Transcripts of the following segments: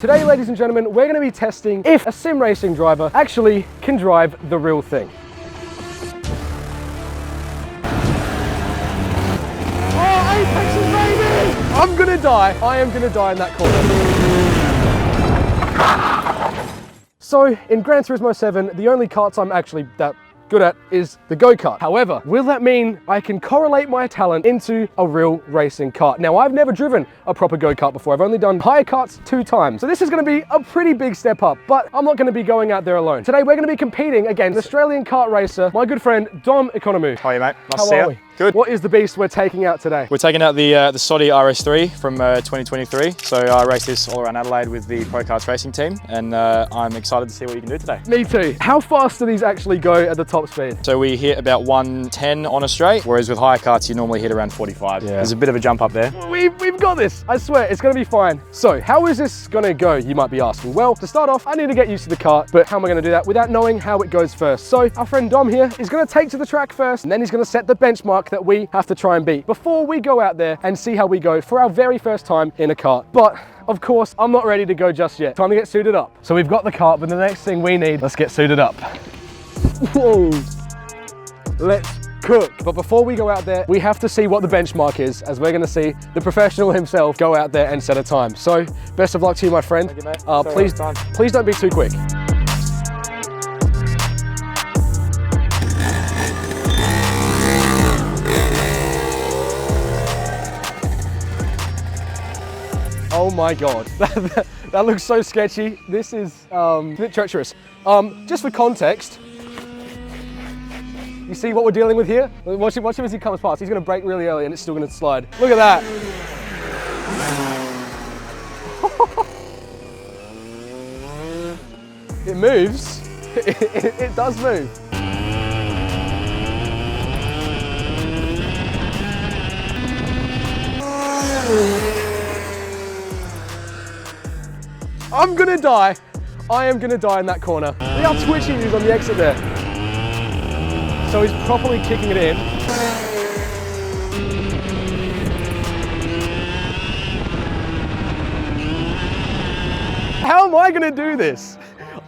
Today, ladies and gentlemen, we're going to be testing if a sim racing driver actually can drive the real thing. Oh, Apexes, baby! I'm going to die. I am going to die in that corner. So, in Gran Turismo 7, the only karts I'm actually that good at is the go-kart. However, will that mean I can correlate my talent into a real racing kart? Now, I've never driven a proper go-kart before. I've only done hire karts 2 times. So this is gonna be a pretty big step up, but I'm not gonna be going out there alone. Today, we're gonna be competing against an Australian kart racer, my good friend, Dom Economou. How are you, mate? Nice to see you. Good. What is the beast we're taking out today? We're taking out the Saudi RS3 from 2023. So I raced this all around Adelaide with the PROKARTS racing team, and I'm excited to see what you can do today. Me too. How fast do these actually go at the top speed? So we hit about 110 on a straight, whereas with hire karts, you normally hit around 45. Yeah. There's a bit of a jump up there. We've got this. I swear, it's gonna be fine. So, how is this gonna go, you might be asking? Well, to start off, I need to get used to the kart, but how am I gonna do that without knowing how it goes first? So, our friend Dom here is gonna take to the track first, and then he's gonna set the benchmark that we have to try and beat before we go out there and see how we go for our very first time in a kart. But of course, I'm not ready to go just yet. Time to get suited up. So we've got the kart, but the next thing we need, let's get suited up. Whoa, let's cook. But before we go out there, we have to see what the benchmark is, as we're gonna see the professional himself go out there and set a time. So best of luck to you, my friend. Thank you, mate. Please don't be too quick. Oh my God, that looks so sketchy. This is a bit treacherous. Just for context, you see what we're dealing with here? Watch him as he comes past. He's gonna brake really early and it's still gonna slide. Look at that. It moves, it does move. I'm gonna die. I am gonna die in that corner. Look how twitchy he is on the exit there. So he's properly kicking it in. How am I gonna do this?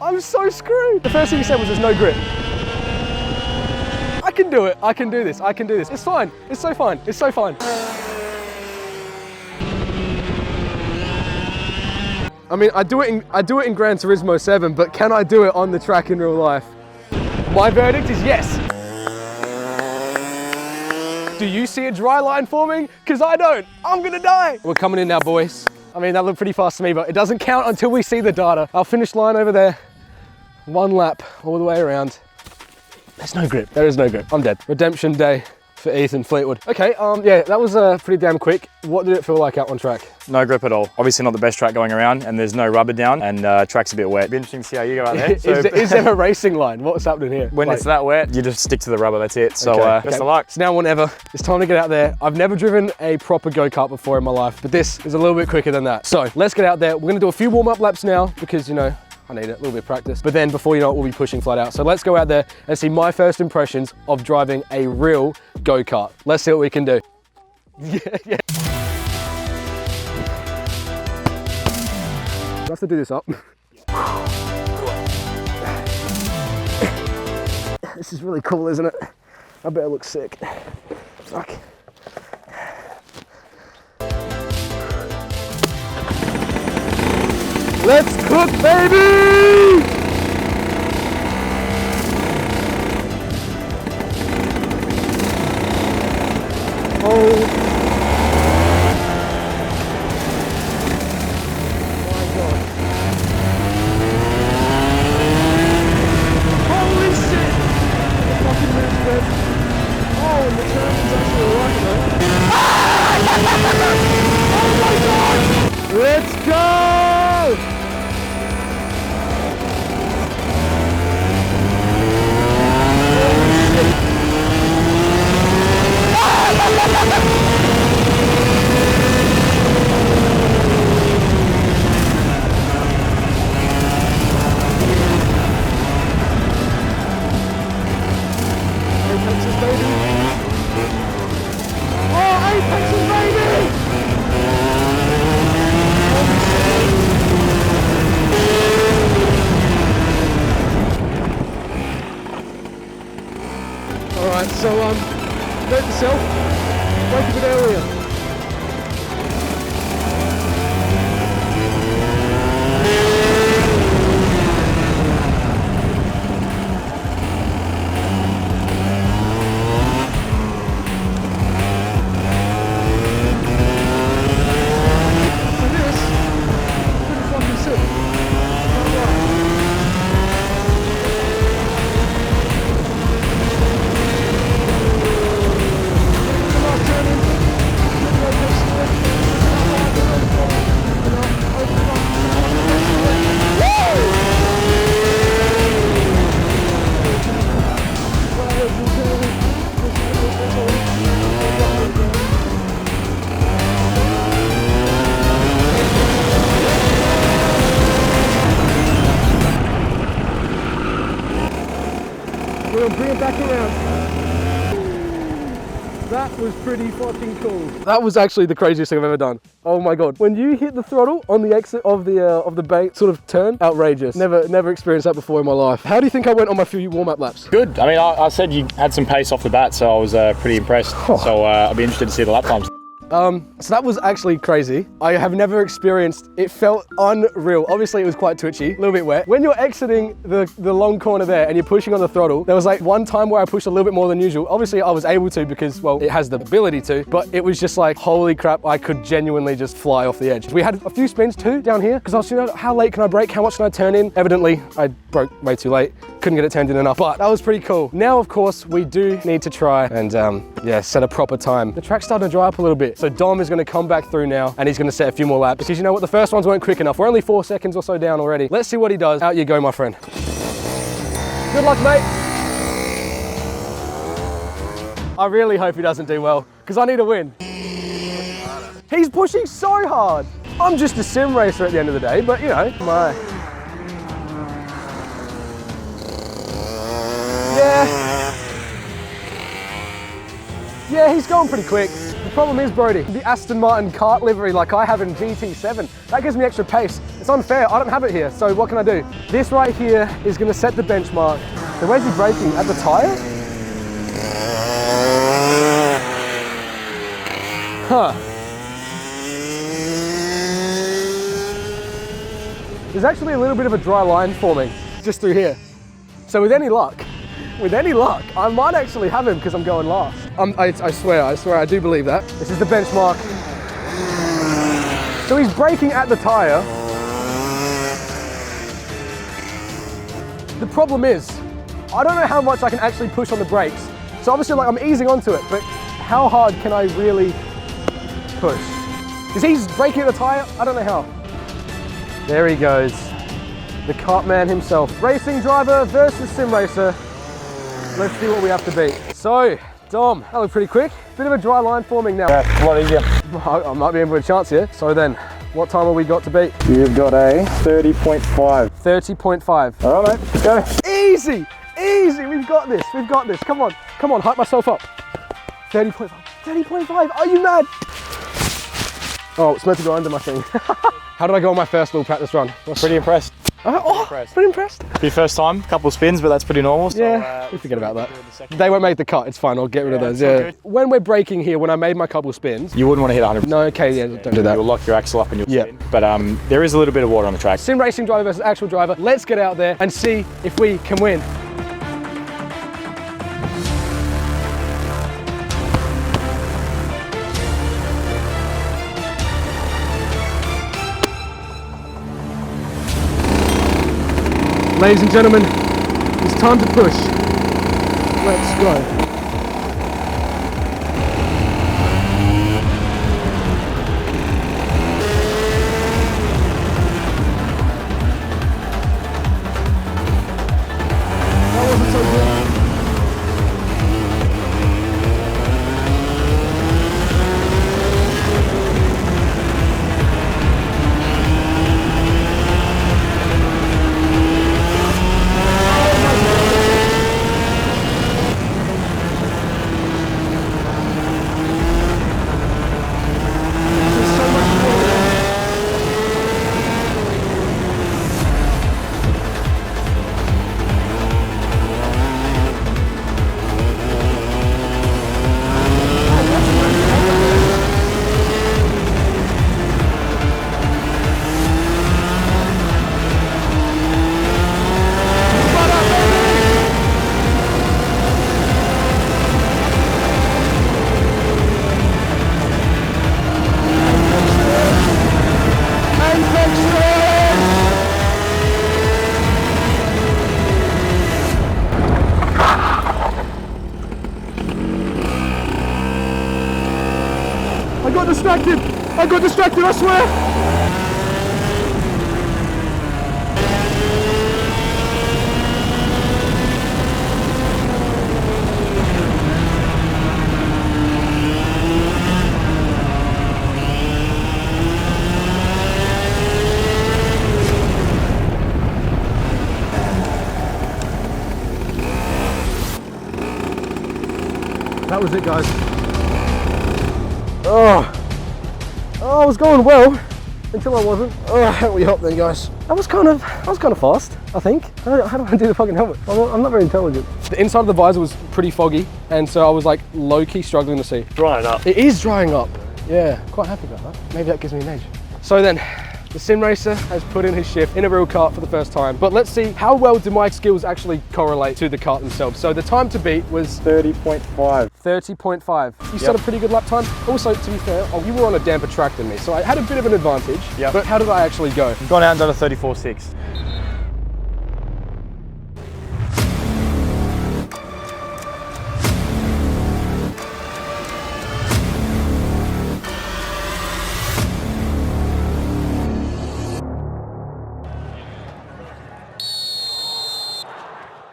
I'm so screwed. The first thing he said was there's no grip. I can do it. I can do this. I can do this. It's fine. It's so fine. It's so fine. I mean, I do it in Gran Turismo 7, but can I do it on the track in real life? My verdict is yes. Do you see a dry line forming? Because I don't. I'm gonna die. We're coming in now, boys. I mean, that looked pretty fast to me, but it doesn't count until we see the data. Our finish line over there, 1 lap all the way around. There's no grip. There is no grip. I'm dead. Redemption day for Ethan Fleetwood. Okay, yeah, that was pretty damn quick. What did it feel like out on track? No grip at all. Obviously not the best track going around, and there's no rubber down, and track's a bit wet. It'd be interesting to see how you go out there. Is there a racing line? What's happening here? When it's that wet, you just stick to the rubber, that's it. So best of luck. It's now or never. It's time to get out there. I've never driven a proper go-kart before in my life, but this is a little bit quicker than that. So let's get out there. We're gonna do a few warm-up laps now because, you know, I need it, a little bit of practice. But then before you know it, we'll be pushing flat out. So let's go out there and see my first impressions of driving a real go-kart. Let's see what we can do. Yeah. I have to do this up. This is really cool, isn't it? I bet it looks sick. Fuck. Let's cook, baby! Oh my God. Holy shit! The fucking moves, man. Oh, and the turn is actually alright, man. Oh my God! Let's go! So note to self, wake a bit earlier. We'll bring it back around. That was pretty fucking cool. That was actually the craziest thing I've ever done. Oh my God. When you hit the throttle on the exit of the bank sort of turn, outrageous. Never experienced that before in my life. How do you think I went on my few warm-up laps? Good. I mean, I said you had some pace off the bat, so I was pretty impressed. So I'll be interested to see the lap times. So that was actually crazy. I have never experienced, it felt unreal. Obviously it was quite twitchy, a little bit wet. When you're exiting the long corner there and you're pushing on the throttle, there was like one time where I pushed a little bit more than usual. Obviously I was able to because, well, it has the ability to, but it was just like, holy crap, I could genuinely just fly off the edge. We had a few spins too down here because I was, you know, how late can I brake? How much can I turn in? Evidently, I broke way too late. Couldn't get it turned in enough, but that was pretty cool. Now, of course, we do need to try and, yeah, set a proper time. The track's starting to dry up a little bit. So Dom is gonna come back through now and he's gonna set a few more laps because you know what, the first ones weren't quick enough. We're only 4 seconds or so down already. Let's see what he does. Out you go, my friend. Good luck, mate. I really hope he doesn't do well because I need a win. He's pushing so hard. I'm just a sim racer at the end of the day, but you know, my. Yeah, he's going pretty quick. The problem is, Brody, the Aston Martin kart livery like I have in GT7, that gives me extra pace. It's unfair, I don't have it here, so what can I do? This right here is gonna set the benchmark. So where's he braking? At the tire? Huh. There's actually a little bit of a dry line forming just through here. So with any luck, I might actually have him because I'm going last. I swear, I do believe that. This is the benchmark. So he's braking at the tire. The problem is, I don't know how much I can actually push on the brakes. So obviously, like, I'm easing onto it, but how hard can I really push? Because he's braking at the tire, I don't know how. There he goes. The kart man himself. Racing driver versus sim racer. Let's see what we have to beat. So, Dom, that looked pretty quick. Bit of a dry line forming now. Yeah, a lot easier. I might be in for a chance here. So then, what time have we got to beat? You've got a 30.5. 30.5. All right, mate, go. Easy, easy, we've got this, come on, hype myself up. 30.5, 30.5, are you mad? Oh, it's meant to go under my thing. How did I go on my first little practice run? Pretty impressed. Pretty impressed. Your first time, couple spins, but that's pretty normal. So, yeah, we forget about that. They won't make the cut, it's fine, I'll get rid of those. Yeah. When we're braking here, when I made my couple spins. You wouldn't want to hit 100%. No, okay, yeah, don't do that. You'll lock your axle up and you'll spin. But there is a little bit of water on the track. Sim racing driver versus actual driver. Let's get out there and see if we can win. Ladies and gentlemen, it's time to push. Let's go. That wasn't so good. distracted. I got distracted, I swear. That was it, guys. Oh, I was going well until I wasn't. Oh, help me up then, guys. I was kind of fast, I think. How do I do the fucking helmet? I'm not very intelligent. The inside of the visor was pretty foggy, and so I was like low-key struggling to see. Drying up. It is drying up. Yeah, quite happy about that. Maybe that gives me an edge. So then, the sim racer has put in his shift in a real kart for the first time. But let's see how well do my skills actually correlate to the kart themselves. So the time to beat was 30.5. 30.5. You set a pretty good lap time. Also, to be fair, you were on a damper track than me, so I had a bit of an advantage. Yep. But how did I actually go? Gone out and done a 34.6.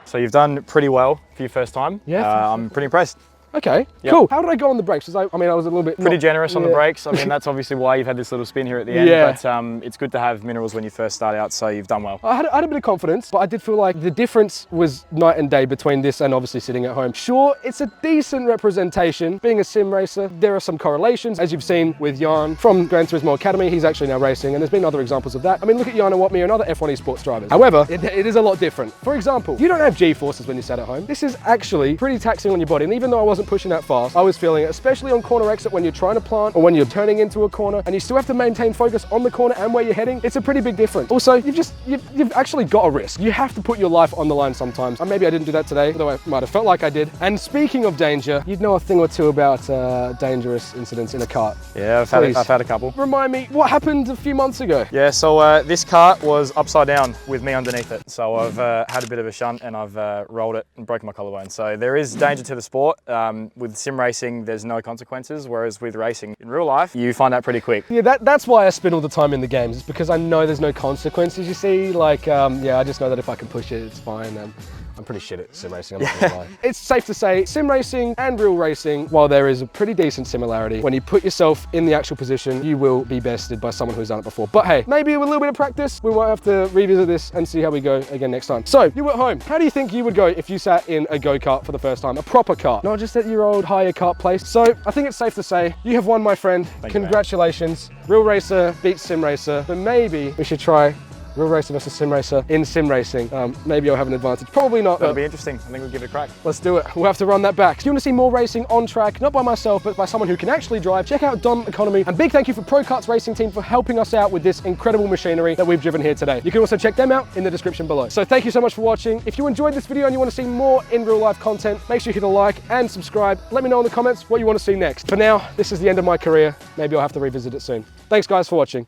So you've done pretty well for your first time. Yeah. I'm pretty impressed. Okay, cool. How did I go on the brakes? I mean, I was a little bit... Pretty generous on the brakes. I mean, that's obviously why you've had this little spin here at the end, but it's good to have minerals when you first start out, so you've done well. I had a bit of confidence, but I did feel like the difference was night and day between this and obviously sitting at home. Sure, it's a decent representation. Being a sim racer, there are some correlations, as you've seen with Jan from Gran Turismo Academy. He's actually now racing, and there's been other examples of that. I mean, look at Jan and Watme and other F1 esports drivers. However, it is a lot different. For example, you don't have G-forces when you sat at home. This is actually pretty taxing on your body, and even though I wasn't pushing that fast, I was feeling it, especially on corner exit when you're trying to plant or when you're turning into a corner and you still have to maintain focus on the corner and where you're heading. It's a pretty big difference. Also, you've actually got a risk. You have to put your life on the line sometimes. And maybe I didn't do that today, although I might have felt like I did. And speaking of danger, you'd know a thing or two about dangerous incidents in a kart. Yeah, I've had a couple. Remind me, what happened a few months ago? Yeah, so this kart was upside down with me underneath it. So I've had a bit of a shunt and I've rolled it and broken my collarbone. So there is danger to the sport. With sim racing, there's no consequences, whereas with racing in real life, you find out pretty quick. Yeah, that's why I spin all the time in the games. It's because I know there's no consequences, you see. Like, yeah, I just know that if I can push it, it's fine. I'm pretty shit at sim racing, I'm not gonna lie. It's safe to say sim racing and real racing, while there is a pretty decent similarity, when you put yourself in the actual position, you will be bested by someone who's done it before. But hey, maybe with a little bit of practice, we might have to revisit this and see how we go again next time. So, you at home, how do you think you would go if you sat in a go-kart for the first time? A proper kart, not just at your old hire kart place. So, I think it's safe to say, you have won, my friend. Congratulations. Real racer beats sim racer, but maybe we should try real racer versus sim racer in sim racing. Maybe I'll have an advantage. Probably not. That'll be interesting. I think we'll give it a crack. Let's do it. We'll have to run that back. If you want to see more racing on track, not by myself, but by someone who can actually drive, check out Dom Economy. And big thank you for ProKarts Racing Team for helping us out with this incredible machinery that we've driven here today. You can also check them out in the description below. So thank you so much for watching. If you enjoyed this video and you want to see more in real life content, make sure you hit a like and subscribe. Let me know in the comments what you want to see next. For now, this is the end of my career. Maybe I'll have to revisit it soon. Thanks guys for watching.